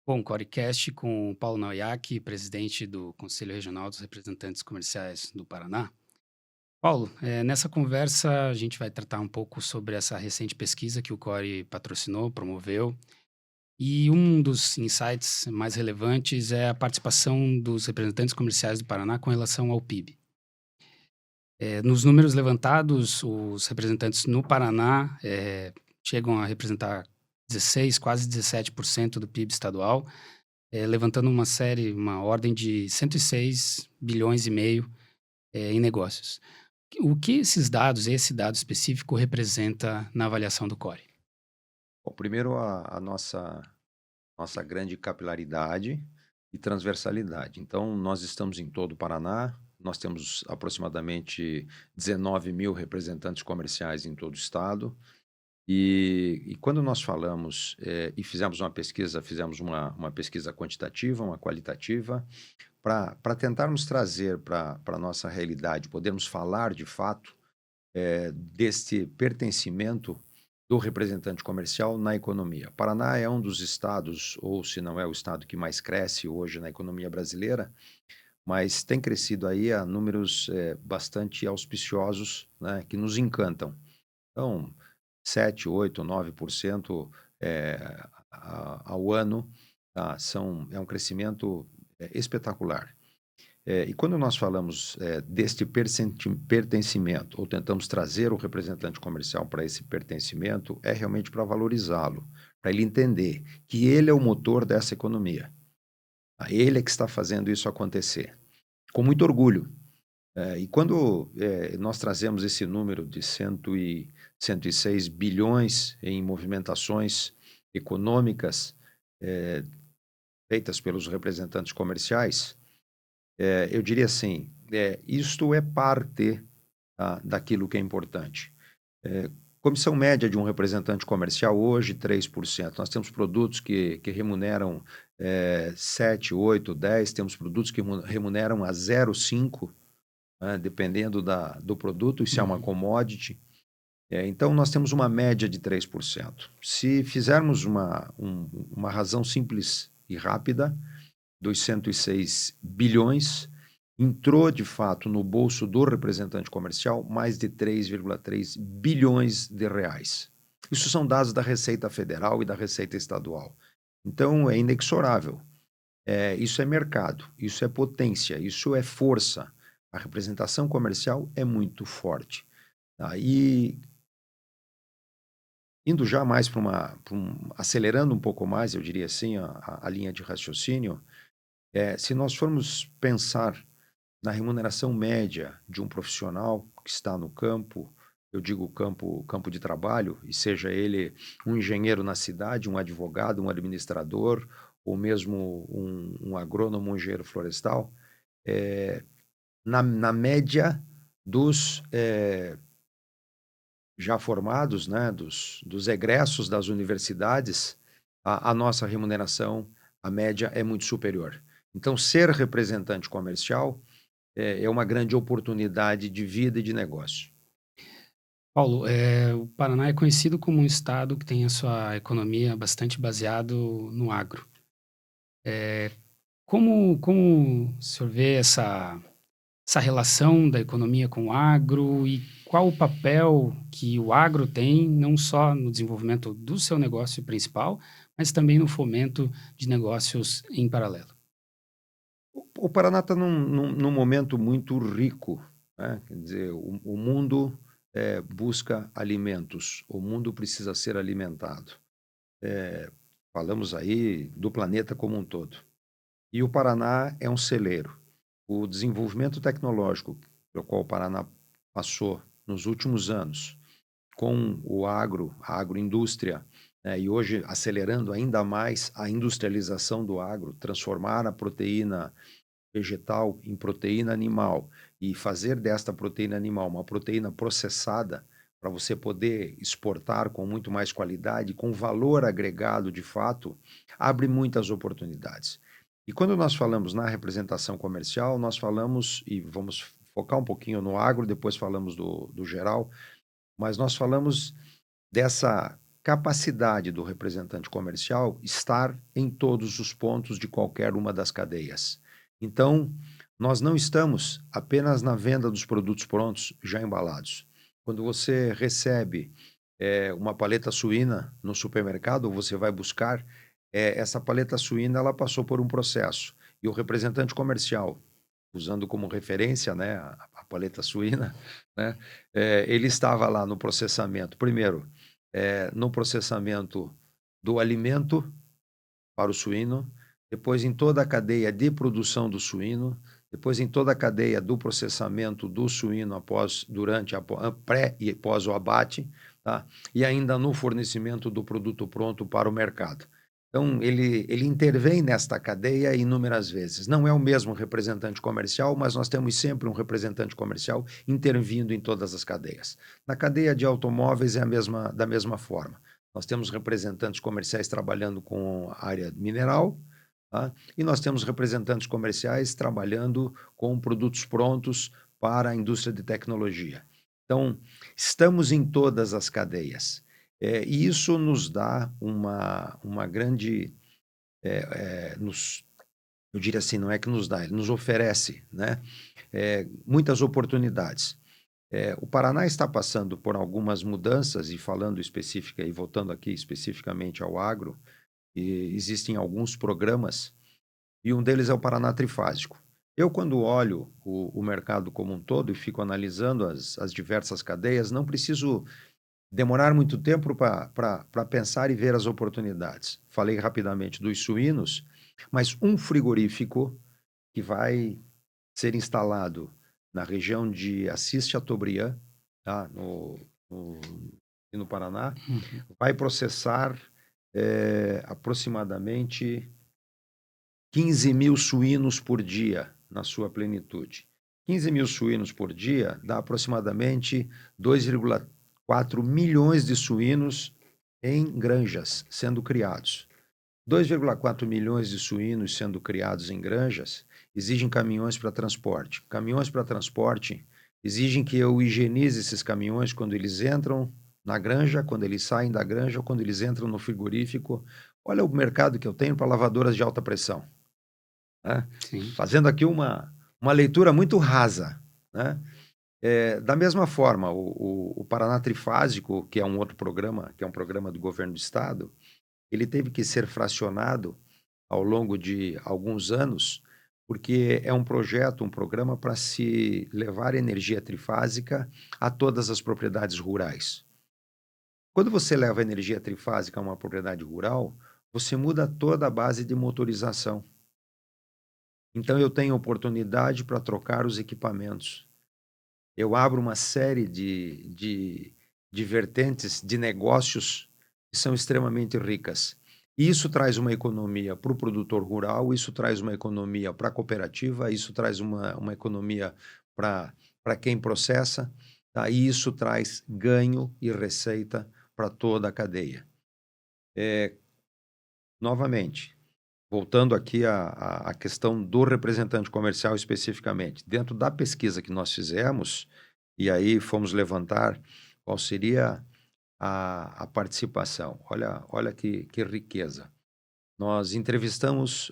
Bom, Corecast com o Paulo Nauyaki, presidente do Conselho Regional dos Representantes Comerciais do Paraná. Paulo, nessa conversa a gente vai tratar um pouco sobre essa recente pesquisa que o Core patrocinou, promoveu, e um dos insights mais relevantes é a participação dos representantes comerciais do Paraná com relação ao PIB. Nos números levantados, os representantes no Paraná chegam a representar 16, quase 17% do PIB estadual, levantando uma ordem de 106 bilhões e meio em negócios. O que esses dados, esse dado específico, representa na avaliação do Core? Bom, primeiro a nossa grande capilaridade e transversalidade. Então, nós estamos em todo o Paraná, nós temos aproximadamente 19.000 representantes comerciais em todo o estado. E quando nós falamos e fizemos uma pesquisa quantitativa, uma qualitativa, para tentarmos trazer para a nossa realidade, podermos falar de fato deste pertencimento do representante comercial na economia. Paraná é um dos estados, ou se não é o estado que mais cresce hoje na economia brasileira, mas tem crescido aí a números bastante auspiciosos, né, que nos encantam. Então, 7, 8, 9% ao ano, tá? É um crescimento espetacular. E quando nós falamos deste pertencimento, ou tentamos trazer o representante comercial para esse pertencimento, é realmente para valorizá-lo, para ele entender que ele é o motor dessa economia. Ele é que está fazendo isso acontecer, com muito orgulho. E quando nós trazemos esse número de 106 bilhões em movimentações econômicas feitas pelos representantes comerciais, eu diria assim, isto é parte daquilo que é importante. Comissão média de um representante comercial hoje, 3%. Nós temos produtos que remuneram 7, 8, 10, temos produtos que remuneram a 0,5, né, dependendo do produto, e se é uma Uhum. commodity. Então, nós temos uma média de 3%. Se fizermos uma razão simples e rápida, dos 106 bilhões, entrou de fato no bolso do representante comercial mais de 3,3 bilhões de reais. Isso são dados da Receita Federal e da Receita Estadual. Então, é inexorável. Isso é mercado, isso é potência, isso é força. A representação comercial é muito forte. Tá? E indo já mais acelerando um pouco mais, eu diria assim, a linha de raciocínio, se nós formos pensar na remuneração média de um profissional que está no campo, eu digo campo de trabalho, e seja ele um engenheiro na cidade, um advogado, um administrador, ou mesmo um agrônomo, um engenheiro florestal, na média dos já formados, né, dos egressos das universidades, a nossa remuneração, a média é muito superior. Então, ser representante comercial é uma grande oportunidade de vida e de negócio. Paulo, o Paraná é conhecido como um estado que tem a sua economia bastante baseado no agro. Como o senhor vê essa relação da economia com o agro e qual o papel que o agro tem, não só no desenvolvimento do seu negócio principal, mas também no fomento de negócios em paralelo? O Paraná está num momento muito rico, né? Quer dizer, o mundo busca alimentos, o mundo precisa ser alimentado. Falamos aí do planeta como um todo. E o Paraná é um celeiro. O desenvolvimento tecnológico pelo qual o Paraná passou nos últimos anos, com o agro, a agroindústria, né, e hoje acelerando ainda mais a industrialização do agro, transformar a proteína vegetal em proteína animal e fazer desta proteína animal uma proteína processada para você poder exportar com muito mais qualidade, com valor agregado de fato, abre muitas oportunidades. E quando nós falamos na representação comercial, nós falamos, e vamos focar um pouquinho no agro, depois falamos do geral, mas nós falamos dessa capacidade do representante comercial estar em todos os pontos de qualquer uma das cadeias. Então, nós não estamos apenas na venda dos produtos prontos já embalados. Quando você recebe uma paleta suína no supermercado, você vai buscar essa paleta suína, ela passou por um processo. E o representante comercial, usando como referência, né, a paleta suína, né, ele estava lá no processamento. Primeiro, no processamento do alimento para o suíno, depois em toda a cadeia de produção do suíno, depois em toda a cadeia do processamento do suíno durante, pré e pós o abate, tá? E ainda no fornecimento do produto pronto para o mercado. Então, ele intervém nesta cadeia inúmeras vezes. Não é o mesmo representante comercial, mas nós temos sempre um representante comercial intervindo em todas as cadeias. Na cadeia de automóveis é da mesma forma. Nós temos representantes comerciais trabalhando com a área mineral, tá? E nós temos representantes comerciais trabalhando com produtos prontos para a indústria de tecnologia. Então, estamos em todas as cadeias. E isso nos dá uma grande, eu diria assim, não é que nos dá, ele nos oferece, né, muitas oportunidades. O Paraná está passando por algumas mudanças, e falando específica, e voltando aqui especificamente ao agro, e existem alguns programas, e um deles é o Paraná Trifásico. Eu, quando olho o mercado como um todo e fico analisando as diversas cadeias, não preciso demorar muito tempo para pensar e ver as oportunidades. Falei rapidamente dos suínos, mas um frigorífico que vai ser instalado na região de Assis Chateaubriand, tá? no Paraná, Uhum. vai processar aproximadamente 15 mil suínos por dia na sua plenitude. 15 mil suínos por dia dá aproximadamente 2,4 milhões de suínos em granjas sendo criados. 2,4 milhões de suínos sendo criados em granjas exigem caminhões para transporte. Caminhões para transporte exigem que eu higienize esses caminhões quando eles entram na granja, quando eles saem da granja ou quando eles entram no frigorífico. Olha o mercado que eu tenho para lavadoras de alta pressão, né? Sim. Fazendo aqui uma leitura muito rasa, né? Da mesma forma, o Paraná Trifásico, que é um outro programa, que é um programa do governo do estado, ele teve que ser fracionado ao longo de alguns anos, porque é um projeto, um programa para se levar energia trifásica a todas as propriedades rurais. Quando você leva energia trifásica a uma propriedade rural, você muda toda a base de motorização. Então, eu tenho oportunidade para trocar os equipamentos. Eu abro uma série de vertentes de negócios que são extremamente ricas. E isso traz uma economia para o produtor rural, isso traz uma economia para a cooperativa, isso traz uma economia para quem processa, tá? E isso traz ganho e receita para toda a cadeia. Novamente, voltando aqui à questão do representante comercial especificamente, dentro da pesquisa que nós fizemos, e aí fomos levantar qual seria a participação. Olha que riqueza. Nós entrevistamos,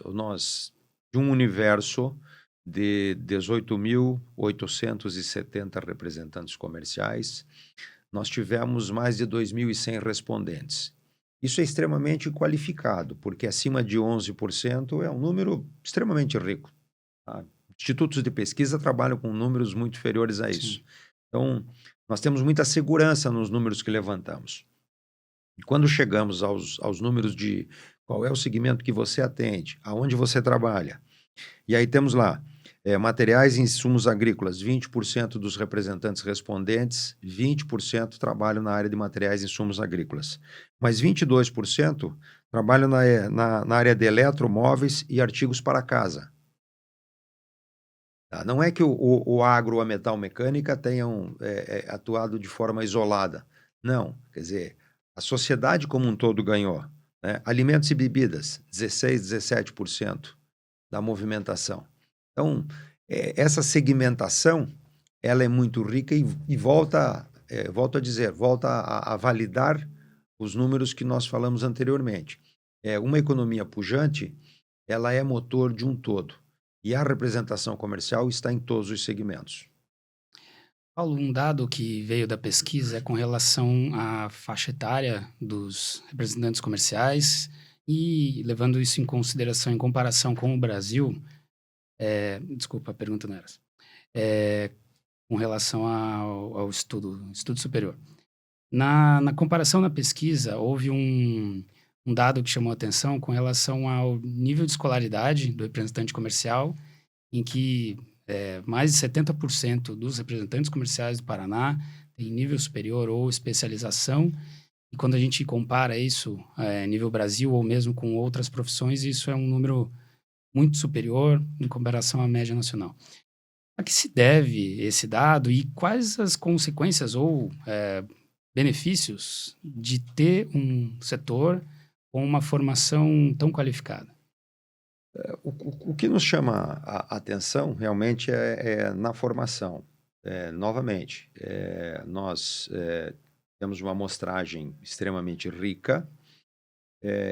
de um universo de 18.870 representantes comerciais, nós tivemos mais de 2.100 respondentes. Isso é extremamente qualificado, porque acima de 11% é um número extremamente rico, tá? Institutos de pesquisa trabalham com números muito inferiores a isso. Sim. Então, nós temos muita segurança nos números que levantamos. E quando chegamos aos números de qual é o segmento que você atende, aonde você trabalha, e aí temos lá, materiais e insumos agrícolas, 20% dos representantes respondentes, 20% trabalham na área de materiais e insumos agrícolas. Mas 22% trabalham na área de eletromóveis e artigos para casa. Tá? Não é que o agro ou a metalmecânica tenham atuado de forma isolada. Não, quer dizer, a sociedade como um todo ganhou, né? Alimentos e bebidas, 16, 17% da movimentação. Então, essa segmentação, ela é muito rica e volto a dizer, volta a validar os números que nós falamos anteriormente. Uma economia pujante, ela é motor de um todo. E a representação comercial está em todos os segmentos. Paulo, um dado que veio da pesquisa é com relação à faixa etária dos representantes comerciais e levando isso em consideração em comparação com o Brasil, desculpa, a pergunta não era essa. Com relação ao estudo superior. Na comparação na pesquisa, houve um dado que chamou a atenção com relação ao nível de escolaridade do representante comercial, em que mais de 70% dos representantes comerciais do Paraná têm nível superior ou especialização. E quando a gente compara isso nível Brasil ou mesmo com outras profissões, isso é um número muito superior em comparação à média nacional. A que se deve esse dado e quais as consequências ou benefícios de ter um setor com uma formação tão qualificada? O que nos chama a atenção realmente é na formação. Novamente, nós temos uma amostragem extremamente rica,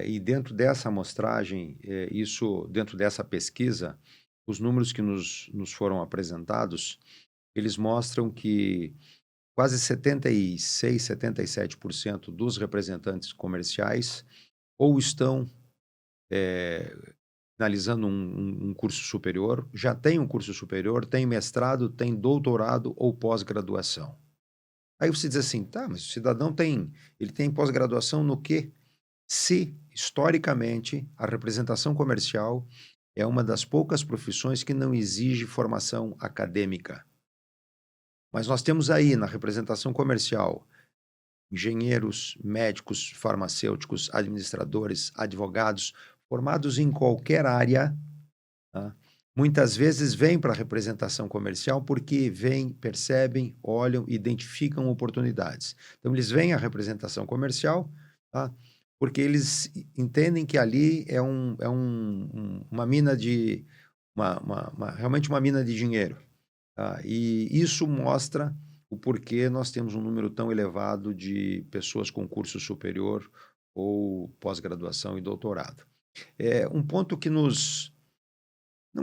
e dentro dessa amostragem, dentro dessa pesquisa, os números que nos foram apresentados, eles mostram que quase 76, 77% dos representantes comerciais ou estão finalizando um curso superior, já tem um curso superior, tem mestrado, tem doutorado ou pós-graduação. Aí você diz assim, tá, mas o cidadão ele tem pós-graduação no quê? Se, historicamente, a representação comercial é uma das poucas profissões que não exige formação acadêmica. Mas nós temos aí, na representação comercial, engenheiros, médicos, farmacêuticos, administradores, advogados, formados em qualquer área, tá? Muitas vezes vêm para a representação comercial porque veem, percebem, olham, identificam oportunidades. Então, eles vêm à representação comercial, tá? Porque eles entendem que ali é uma mina de... realmente uma mina de dinheiro. Tá? E isso mostra o porquê nós temos um número tão elevado de pessoas com curso superior ou pós-graduação e doutorado. Um ponto que não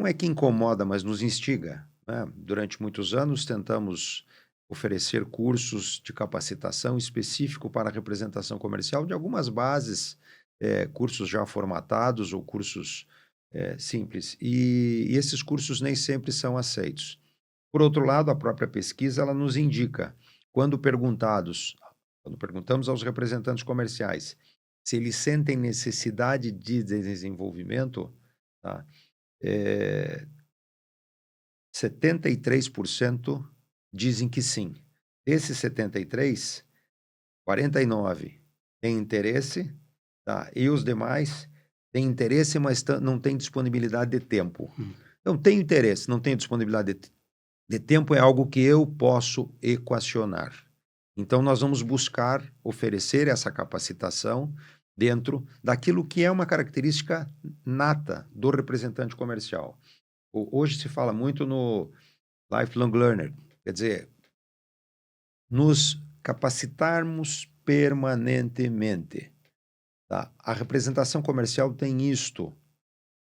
é que incomoda, mas nos instiga, né? Durante muitos anos tentamos oferecer cursos de capacitação específico para a representação comercial de algumas bases, cursos já formatados ou cursos simples. E esses cursos nem sempre são aceitos. Por outro lado, a própria pesquisa ela nos indica, quando perguntamos aos representantes comerciais se eles sentem necessidade de desenvolvimento, tá? 73% dizem que sim. Desses 73, 49 têm interesse, tá? E os demais têm interesse, mas não têm disponibilidade de tempo. Então, tenho interesse, não tenho disponibilidade de tempo, é algo que eu posso equacionar. Então, nós vamos buscar oferecer essa capacitação dentro daquilo que é uma característica nata do representante comercial. Hoje se fala muito no lifelong learner, quer dizer, nos capacitarmos permanentemente. Tá? A representação comercial tem isto,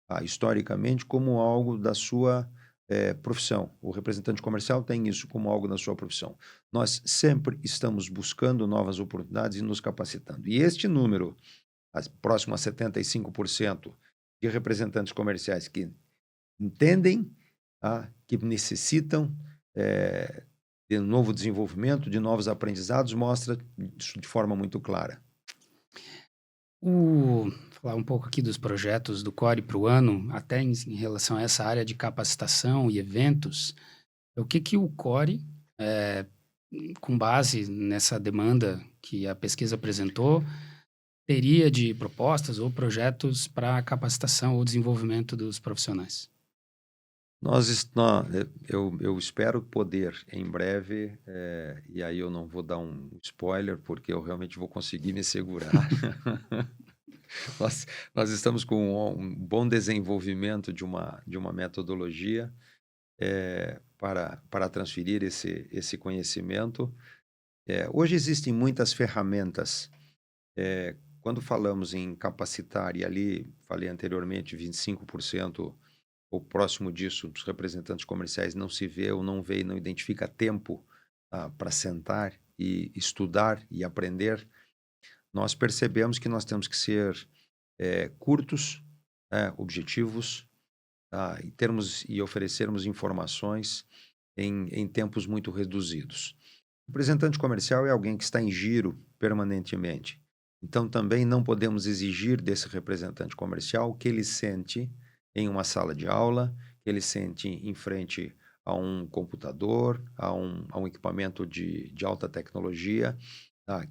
tá? Historicamente, como algo da sua profissão. O representante comercial tem isso como algo da sua profissão. Nós sempre estamos buscando novas oportunidades e nos capacitando. E este número, próximo a 75% de representantes comerciais que entendem, tá, que necessitam de novo desenvolvimento, de novos aprendizados, mostra isso de forma muito clara. Falar um pouco aqui dos projetos do CORE para o ano, até em relação a essa área de capacitação e eventos, o que o CORE, com base nessa demanda que a pesquisa apresentou, teria de propostas ou projetos para capacitação ou desenvolvimento dos profissionais? Eu espero poder em breve, e aí eu não vou dar um spoiler, porque eu realmente vou conseguir me segurar. Nós estamos com um bom desenvolvimento de uma metodologia para transferir esse conhecimento. Hoje existem muitas ferramentas Quando falamos em capacitar, e ali falei anteriormente, 25% ou próximo disso, dos representantes comerciais não se vê ou não vê e não identifica tempo para sentar e estudar e aprender, nós percebemos que nós temos que ser curtos, objetivos, e termos e oferecermos informações em tempos muito reduzidos. O representante comercial é alguém que está em giro permanentemente. Então, também não podemos exigir desse representante comercial que ele sente em uma sala de aula, que ele sente em frente a um computador, a um equipamento de alta tecnologia,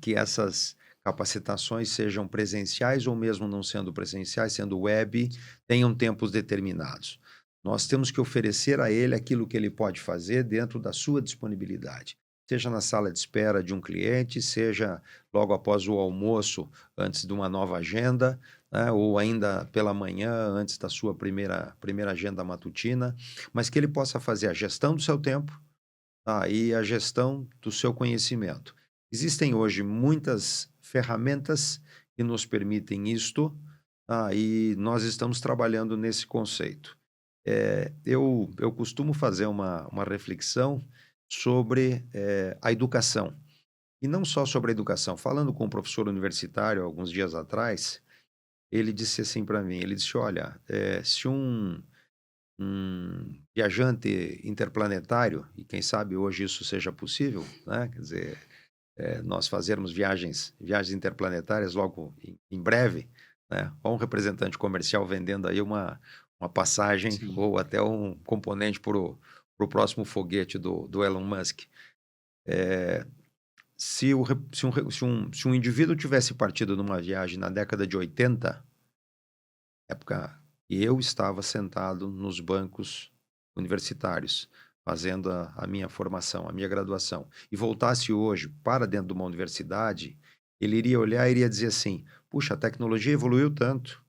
que essas capacitações sejam presenciais ou mesmo não sendo presenciais, sendo web, tenham tempos determinados. Nós temos que oferecer a ele aquilo que ele pode fazer dentro da sua disponibilidade, seja na sala de espera de um cliente, seja logo após o almoço, antes de uma nova agenda, né, ou ainda pela manhã, antes da sua primeira agenda matutina, mas que ele possa fazer a gestão do seu tempo, e a gestão do seu conhecimento. Existem hoje muitas ferramentas que nos permitem isto, e nós estamos trabalhando nesse conceito. Eu costumo fazer uma reflexão sobre a educação. E não só sobre a educação. Falando com um professor universitário alguns dias atrás, ele disse assim para mim, ele disse, olha, se um viajante interplanetário, e quem sabe hoje isso seja possível, né? Quer dizer, nós fazermos viagens interplanetárias logo em breve, né? Ou um representante comercial vendendo aí uma passagem Sim. ou até um componente para o próximo foguete do Elon Musk. Se um indivíduo tivesse partido numa viagem na década de 80, época que eu estava sentado nos bancos universitários, fazendo a minha formação, a minha graduação, e voltasse hoje para dentro de uma universidade, ele iria olhar e iria dizer assim: puxa, a tecnologia evoluiu tanto,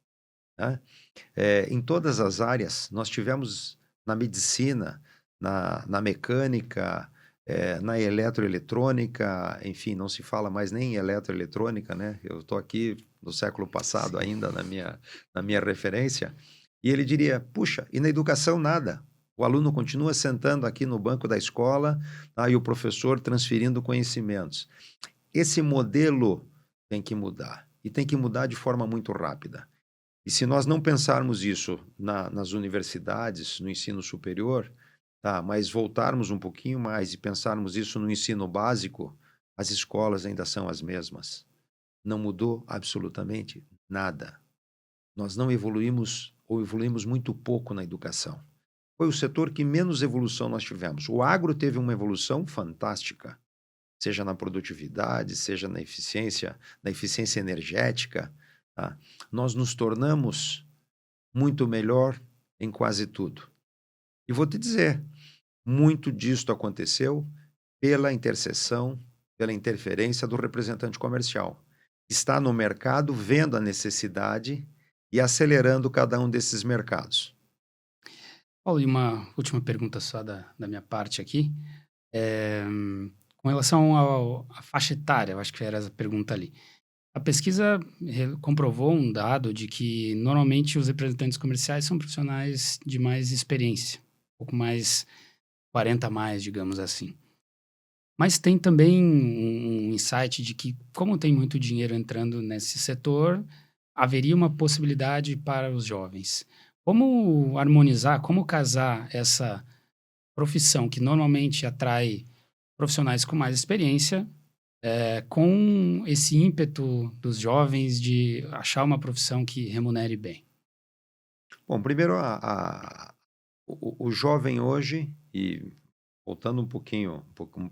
né? Em todas as áreas, nós tivemos na medicina, na mecânica, na eletroeletrônica, enfim, não se fala mais nem em eletroeletrônica, né? Eu estou aqui no século passado Sim. ainda na minha referência, e ele diria: puxa, e na educação nada. O aluno continua sentando aqui no banco da escola, e o professor transferindo conhecimentos. Esse modelo tem que mudar, e tem que mudar de forma muito rápida. E se nós não pensarmos isso nas universidades, no ensino superior, mas voltarmos um pouquinho mais e pensarmos isso no ensino básico, as escolas ainda são as mesmas. Não mudou absolutamente nada. Nós não evoluímos ou evoluímos muito pouco na educação. Foi o setor que menos evolução nós tivemos. O agro teve uma evolução fantástica, seja na produtividade, seja na eficiência energética, tá? Nós nos tornamos muito melhor em quase tudo. E vou te dizer, muito disto aconteceu pela intercessão, pela interferência do representante comercial. Está no mercado, vendo a necessidade e acelerando cada um desses mercados. Paulo, e uma última pergunta só da minha parte aqui. Com relação à faixa etária, eu acho que era essa pergunta ali. A pesquisa comprovou um dado de que normalmente os representantes comerciais são profissionais de mais experiência, um pouco mais 40 a mais, digamos assim. Mas tem também um insight de que, como tem muito dinheiro entrando nesse setor, haveria uma possibilidade para os jovens. Como harmonizar, como casar essa profissão que normalmente atrai profissionais com mais experiência, com esse ímpeto dos jovens de achar uma profissão que remunere bem? Bom, primeiro, o jovem hoje, e voltando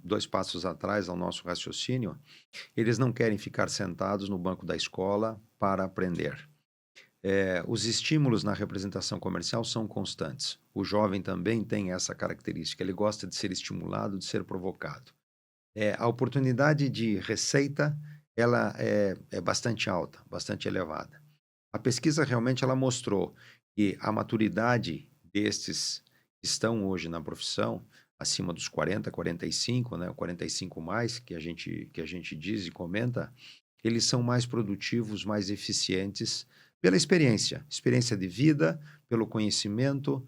dois passos atrás ao nosso raciocínio, eles não querem ficar sentados no banco da escola para aprender. Os estímulos na representação comercial são constantes. O jovem também tem essa característica, ele gosta de ser estimulado, de ser provocado. A oportunidade de receita, ela é bastante alta, bastante elevada. A pesquisa realmente ela mostrou que a maturidade destes que estão hoje na profissão, acima dos 40, 45, né, 45 mais, que a gente diz e comenta, eles são mais produtivos, mais eficientes pela experiência de vida, pelo conhecimento,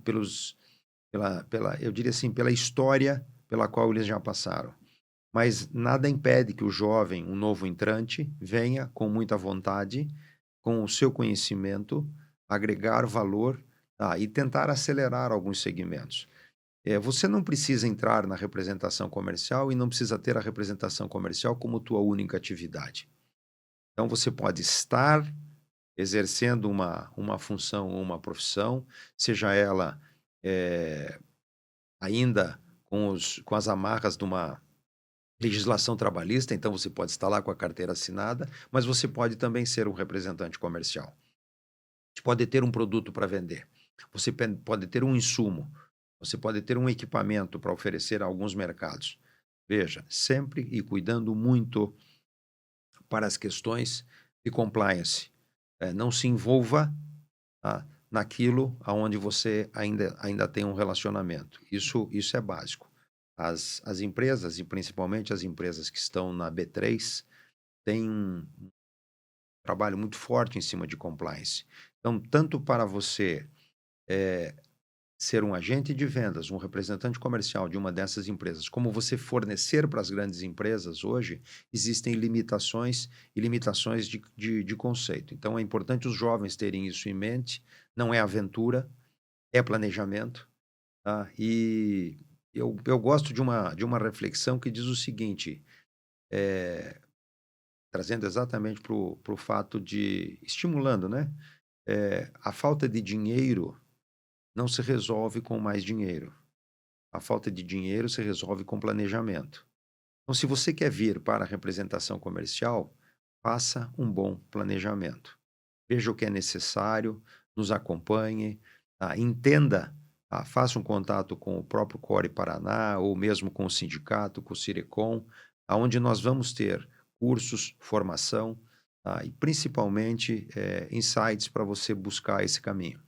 pelos, eu diria assim, pela história pela qual eles já passaram. Mas nada impede que o jovem, um novo entrante, venha com muita vontade, com o seu conhecimento, agregar valor, e tentar acelerar alguns segmentos. Você não precisa entrar na representação comercial e não precisa ter a representação comercial como tua única atividade. Então, você pode estar exercendo uma função ou uma profissão, seja ela ainda com as amarras de uma legislação trabalhista, então você pode estar lá com a carteira assinada, mas você pode também ser um representante comercial. Você pode ter um produto para vender, você pode ter um insumo, você pode ter um equipamento para oferecer a alguns mercados. Veja, sempre e cuidando muito para as questões de compliance. Não se envolva naquilo aonde você ainda tem um relacionamento. Isso é básico. As empresas, e principalmente as empresas que estão na B3, têm um trabalho muito forte em cima de compliance. Então, tanto para você ser um agente de vendas, um representante comercial de uma dessas empresas, como você fornecer para as grandes empresas hoje, existem limitações e limitações de conceito. Então, é importante os jovens terem isso em mente. Não é aventura, é planejamento. E eu gosto de uma reflexão que diz o seguinte, trazendo exatamente para o fato de, estimulando, né? A falta de dinheiro não se resolve com mais dinheiro. A falta de dinheiro se resolve com planejamento. Então, se você quer vir para a representação comercial, faça um bom planejamento. Veja o que é necessário, nos acompanhe, entenda, faça um contato com o próprio Core Paraná ou mesmo com o sindicato, com o Cirecom, onde nós vamos ter cursos, formação, e principalmente insights para você buscar esse caminho.